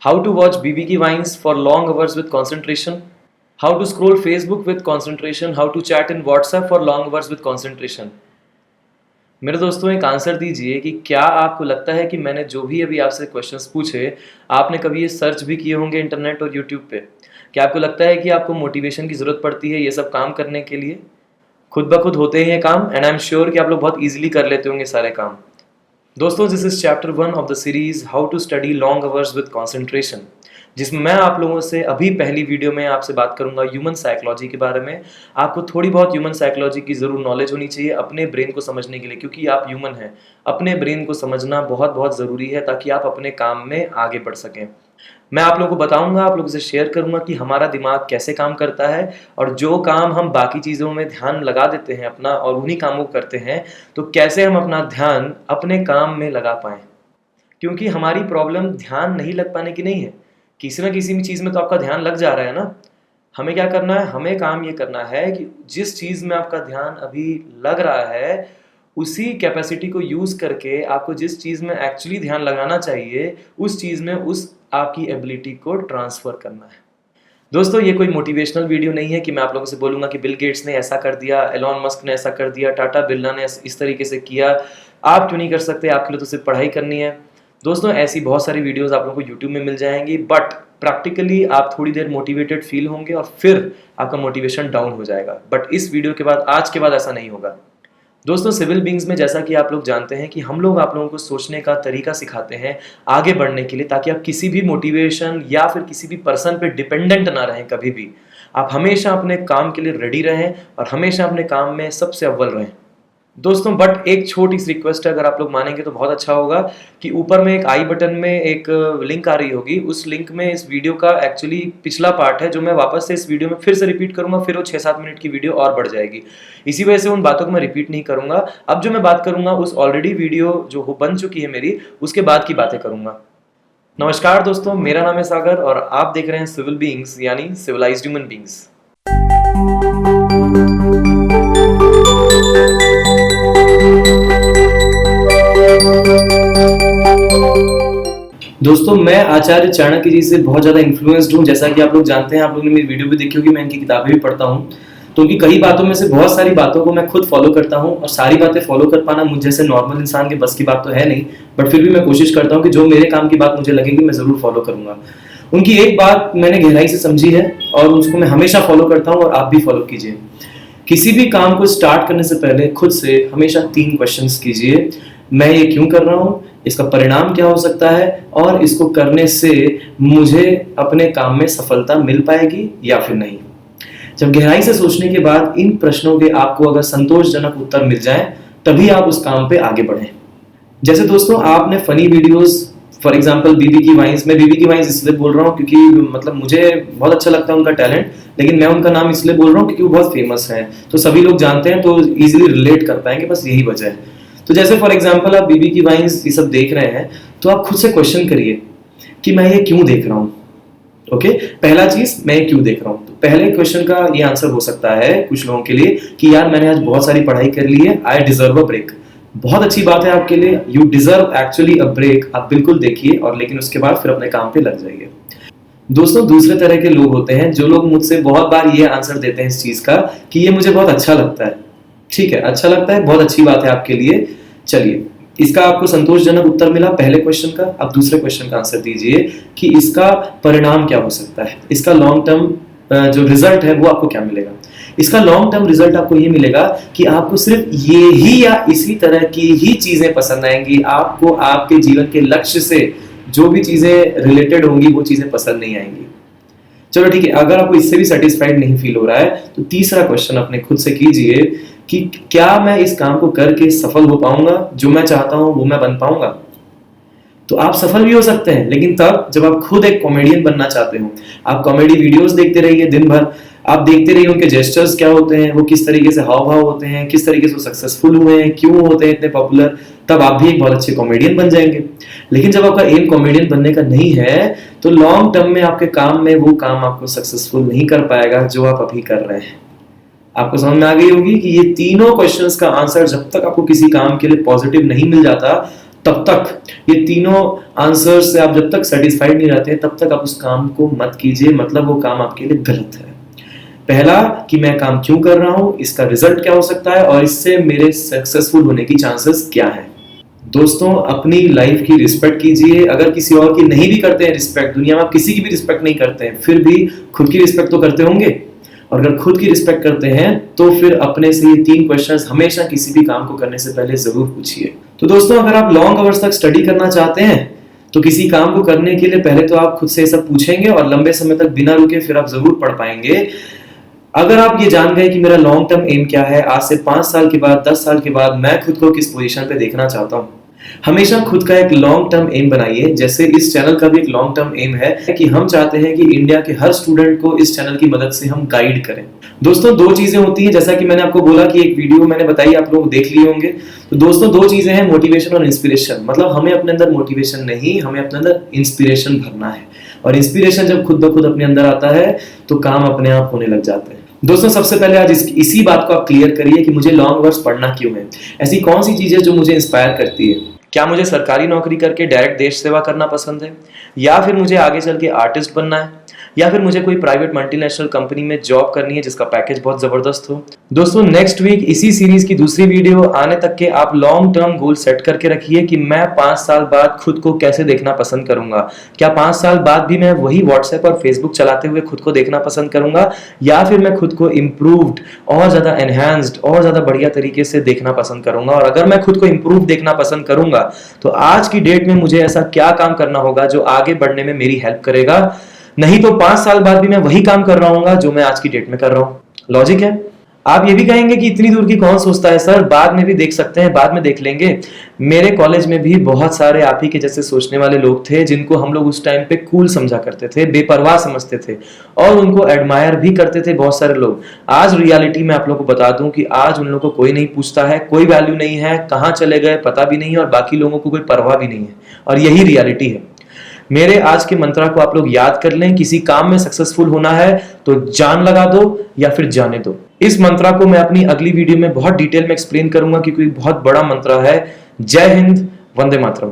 how to watch BBQ Vines for long hours with concentration, how to scroll Facebook with concentration, how to chat in WhatsApp for long hours with concentration। मेरे दोस्तों एक answer दीजिए कि क्या आपको लगता है कि मैंने जो भी अभी आपसे क्वेश्चंस पूछे आपने कभी ये सर्च भी किए होंगे इंटरनेट और यूट्यूब पे? क्या आपको लगता है कि आपको मोटिवेशन की ज़रूरत पड़ती है ये सब काम करने के लिए? खुद ब खुद होते हैं ये काम एंड आई एम श्योर कि आप लोग बहुत ईजिली कर लेते होंगे सारे काम। दोस्तों this is chapter 1 of the series how to study long hours with concentration, जिसमें मैं आप लोगों से अभी पहली वीडियो में आपसे बात करूंगा ह्यूमन साइकोलॉजी के बारे में। आपको थोड़ी बहुत ह्यूमन साइकोलॉजी की ज़रूर नॉलेज होनी चाहिए अपने ब्रेन को समझने के लिए, क्योंकि आप ह्यूमन हैं। अपने ब्रेन को समझना बहुत बहुत ज़रूरी है ताकि आप अपने काम में आगे बढ़ सकें। मैं आप लोगों को बताऊंगा, आप लोगों से शेयर करूंगा कि हमारा दिमाग कैसे काम करता है और जो काम हम बाकी चीज़ों में ध्यान लगा देते हैं अपना और उन्हीं कामों को करते हैं, तो कैसे हम अपना ध्यान अपने काम में लगा पाएं। क्योंकि हमारी प्रॉब्लम ध्यान नहीं लग पाने की नहीं है, किसी ना किसी भी चीज़ में तो आपका ध्यान लग जा रहा है ना। हमें क्या करना है, हमें काम ये करना है कि जिस चीज़ में आपका ध्यान अभी लग रहा है उसी कैपेसिटी को यूज़ करके आपको जिस चीज़ में एक्चुअली ध्यान लगाना चाहिए उस चीज़ में उस आपकी एबिलिटी को ट्रांसफ़र करना है। दोस्तों ये कोई मोटिवेशनल वीडियो नहीं है कि मैं आप लोगों से बोलूँगा कि बिल गेट्स ने ऐसा कर दिया, एलॉन मस्क ने ऐसा कर दिया, टाटा बिरला ने इस तरीके से किया, आप क्यों नहीं कर सकते, आपके लिए तो सिर्फ पढ़ाई करनी है। दोस्तों ऐसी बहुत सारी वीडियोस आप लोगों को यूट्यूब में मिल जाएंगी, बट प्रैक्टिकली आप थोड़ी देर मोटिवेटेड फील होंगे और फिर आपका मोटिवेशन डाउन हो जाएगा। बट इस वीडियो के बाद, आज के बाद ऐसा नहीं होगा। दोस्तों सिविल बींग्स में जैसा कि आप लोग जानते हैं कि हम लोग आप लोगों को सोचने का तरीका सिखाते हैं आगे बढ़ने के लिए, ताकि आप किसी भी मोटिवेशन या फिर किसी भी पर्सन पे डिपेंडेंट ना रहें। कभी भी आप हमेशा अपने काम के लिए रेडी रहें और हमेशा अपने काम में सबसे अव्वल रहें। दोस्तों बट एक छोटी सी रिक्वेस्ट है, अगर आप लोग मानेंगे तो बहुत अच्छा होगा कि ऊपर में एक आई बटन में एक लिंक आ रही होगी, उस लिंक में इस वीडियो का एक्चुअली पिछला पार्ट है जो मैं वापस से इस वीडियो में फिर से रिपीट करूंगा, फिर वो 6-7 मिनट की वीडियो और बढ़ जाएगी। इसी वजह से उन बातों को मैं रिपीट नहीं करूंगा। अब जो मैं बात करूंगा उस ऑलरेडी वीडियो जो बन चुकी है मेरी, उसके बाद की बातें करूंगा। नमस्कार दोस्तों, मेरा नाम है सागर और आप देख रहे हैं सिविल बींग्स यानी सिविलाइज्ड ह्यूमन बींग्स। दोस्तों मैं आचार्य चाणक्य जी से बहुत ज़्यादा इन्फ्लुएंस्ड हूँ। जैसा कि आप लोग जानते हैं, आप लोगों ने मेरी वीडियो भी देखी होगी, मैं इनकी किताबें भी पढ़ता हूँ, तो उनकी कई बातों में से बहुत सारी बातों को मैं खुद फॉलो करता हूँ। और सारी बातें फॉलो कर पाना मुझ जैसे नॉर्मल इंसान के बस की बात तो है नहीं, बट फिर भी मैं कोशिश करता हूँ कि जो मेरे काम की बात मुझे लगेगी मैं ज़रूर फॉलो करूँगा। उनकी एक बात मैंने गहराई से समझी है और उसको मैं हमेशा फॉलो करता हूँ और आप भी फॉलो कीजिए। किसी भी काम को स्टार्ट करने से पहले खुद से हमेशा 3 क्वेश्चंस कीजिए। मैं ये क्यों कर रहा हूँ, इसका परिणाम क्या हो सकता है और इसको करने से मुझे अपने काम में सफलता मिल पाएगी या फिर नहीं। जब गहराई से सोचने के बाद इन प्रश्नों के आपको अगर संतोषजनक उत्तर मिल जाए तभी आप उस काम पे आगे बढ़ें। जैसे दोस्तों आपने funny videos, for example BBQ Vines, मैं बीबीक्यू वाइन्स इसलिए बोल रहा हूँ क्योंकि मतलब मुझे बहुत अच्छा लगता है उनका टैलेंट, लेकिन मैं उनका नाम इसलिए बोल रहा हूँ क्योंकि वो बहुत फेमस है, तो सभी लोग जानते हैं तो इजीली रिलेट कर पाएंगे, बस यही वजह है। तो जैसे फॉर एग्जाम्पल आप बीबीक्यू वाइन्स ये सब देख रहे हैं तो आप खुद से क्वेश्चन करिए कि मैं ये क्यों देख रहा हूँ। ओके, पहला चीज मैं ये क्यों देख रहा हूँ। तो पहले क्वेश्चन का ये आंसर हो सकता है कुछ लोगों के लिए कि यार मैंने आज बहुत सारी पढ़ाई कर ली है, आई डिजर्व अ ब्रेक। बहुत अच्छी बात है आपके लिए, you deserve actually a break. आप बिल्कुल देखिए और लेकिन उसके बाद फिर अपने काम पे लग जाइए। दोस्तों दूसरे तरह के लोग होते हैं जो लोग मुझसे बहुत बार ये आंसर देते हैं इस चीज का कि ये मुझे बहुत अच्छा लगता है। ठीक है, अच्छा लगता है, बहुत अच्छी बात है आपके लिए। चलिए, इसका आपको संतोषजनक उत्तर मिला पहले क्वेश्चन का। अब दूसरे क्वेश्चन का आंसर दीजिए कि इसका परिणाम क्या हो सकता है, इसका लॉन्ग टर्म जो रिजल्ट है वो आपको क्या मिलेगा। इसका लॉन्ग टर्म रिजल्ट आपको ये मिलेगा कि आपको सिर्फ ये ही या इसी तरह की ही चीजें पसंद आएंगी। आपको आपके जीवन के लक्ष्य से जो भी चीजें रिलेटेड होंगी वो चीजें पसंद नहीं आएंगी। चलो ठीक है, अगर आपको इससे भी सेटिस्फाइड नहीं फील हो रहा है तो तीसरा क्वेश्चन अपने खुद से कीजिए कि क्या मैं इस काम को करके सफल हो पाऊंगा, जो मैं चाहता हूं वो मैं बन पाऊंगा। तो आप सफल भी हो सकते हैं, लेकिन तब जब आप खुद एक कॉमेडियन बनना चाहते हो। आप कॉमेडी वीडियोस देखते रहिए दिन भर, आप देखते रहिए उनके जेस्चर्स क्या होते हैं, वो किस तरीके से हाव भाव होते हैं, किस तरीके से सक्सेसफुल हुए हैं, क्यों होते हैं इतने पॉपुलर, तब आप भी एक बहुत अच्छे कॉमेडियन बन जाएंगे। लेकिन जब आपका एम कॉमेडियन बनने का नहीं है तो लॉन्ग टर्म में आपके काम में वो काम आपको सक्सेसफुल नहीं कर पाएगा जो आप अभी कर रहे हैं। आपको समझ में आ गई होगी कि ये तीनों क्वेश्चंस का आंसर जब तक आपको किसी काम के लिए पॉजिटिव नहीं मिल जाता तब तक ये तीनों आंसर से आप जब तक सेटिस्फाइड नहीं रहते तब तक आप उस काम को मत कीजिए, मतलब वो काम आपके लिए गलत है। पहला कि मैं काम क्यों कर रहा हूं, इसका रिजल्ट क्या हो सकता है और इससे मेरे सक्सेसफुल होने की चांसेस क्या है। दोस्तों अपनी लाइफ की रिस्पेक्ट कीजिए। अगर किसी और की नहीं भी करते हैं रिस्पेक्ट, दुनिया में आप किसी की भी रिस्पेक्ट नहीं करते हैं, फिर भी खुद की रिस्पेक्ट तो करते होंगे। और अगर खुद की रिस्पेक्ट करते हैं तो फिर अपने से ये 3 क्वेश्चंस हमेशा किसी भी काम को करने से पहले जरूर पूछिए। तो दोस्तों अगर आप लॉन्ग आवर्स तक स्टडी करना चाहते हैं तो किसी काम को करने के लिए पहले तो आप खुद से सब पूछेंगे और लंबे समय तक बिना रुके फिर आप जरूर पढ़ पाएंगे। अगर आप ये जान गए कि मेरा लॉन्ग टर्म एम क्या है, आज से 5 साल के बाद, 10 साल के बाद मैं खुद को किस पोजीशन पे देखना चाहता हूँ, हमेशा खुद का एक लॉन्ग टर्म एम बनाइए। जैसे इस चैनल का भी एक लॉन्ग टर्म एम है कि हम चाहते हैं कि इंडिया के हर स्टूडेंट को इस चैनल की मदद से हम गाइड करें। दोस्तों 2 चीजें होती हैं, जैसा कि मैंने आपको बोला कि एक वीडियो मैंने बताई, आप लोग देख लिए होंगे। तो दोस्तों 2 चीजें हैं, मोटिवेशन और इंस्पिरेशन। मतलब हमें अपने अंदर मोटिवेशन नहीं, हमें अपने अंदर इंस्पिरेशन भरना है। और इंस्पिरेशन जब खुद ब खुद अपने अंदर आता है तो काम अपने आप होने लग जाते हैं। दोस्तों सबसे पहले आज इसी बात को आप क्लियर करिए कि मुझे लॉन्ग आवर्स पढ़ना क्यों है। ऐसी कौन सी चीजें जो मुझे इंस्पायर करती है। क्या मुझे सरकारी नौकरी करके डायरेक्ट देश सेवा करना पसंद है, या फिर मुझे आगे चल के आर्टिस्ट बनना है, या फिर मुझे कोई प्राइवेट मल्टीनेशनल कंपनी में जॉब करनी है जिसका पैकेज बहुत जबरदस्त हो। दोस्तों नेक्स्ट वीक इसी सीरीज की दूसरी वीडियो आने तक के आप लॉन्ग टर्म गोल सेट करके रखिए कि मैं 5 साल बाद खुद को कैसे देखना पसंद करूंगा। क्या 5 साल बाद भी मैं वही व्हाट्सएप और फेसबुक चलाते हुए खुद को देखना पसंद करूंगा, या फिर मैं खुद को इम्प्रूव्ड और ज्यादा एनहांस्ड और ज्यादा बढ़िया तरीके से देखना पसंद करूंगा। और अगर मैं खुद को इम्प्रूव देखना पसंद करूंगा तो आज की डेट में मुझे ऐसा क्या काम करना होगा जो आगे बढ़ने में मेरी हेल्प करेगा। नहीं तो 5 साल बाद भी मैं वही काम कर रहा हूँ जो मैं आज की डेट में कर रहा हूँ। लॉजिक है। आप ये भी कहेंगे कि इतनी दूर की कौन सोचता है सर, बाद में भी देख सकते हैं, बाद में देख लेंगे। मेरे कॉलेज में भी बहुत सारे आप ही के जैसे सोचने वाले लोग थे जिनको हम लोग उस टाइम पे कूल समझा करते थे, बेपरवाह समझते थे और उनको एडमायर भी करते थे बहुत सारे लोग। आज रियलिटी में आप लोगों को बता दूं कि आज उन लोगों को कोई नहीं पूछता है, कोई वैल्यू नहीं है, कहाँ चले गए पता भी नहीं है और बाकी लोगों को कोई परवाह भी नहीं है। और यही रियलिटी है। मेरे आज के मंत्रा को आप लोग याद कर लें, किसी काम में सक्सेसफुल होना है तो जान लगा दो या फिर जाने दो। इस मंत्रा को मैं अपनी अगली वीडियो में बहुत डिटेल में एक्सप्लेन करूंगा क्योंकि बहुत बड़ा मंत्रा है। जय हिंद, वंदे मातरम।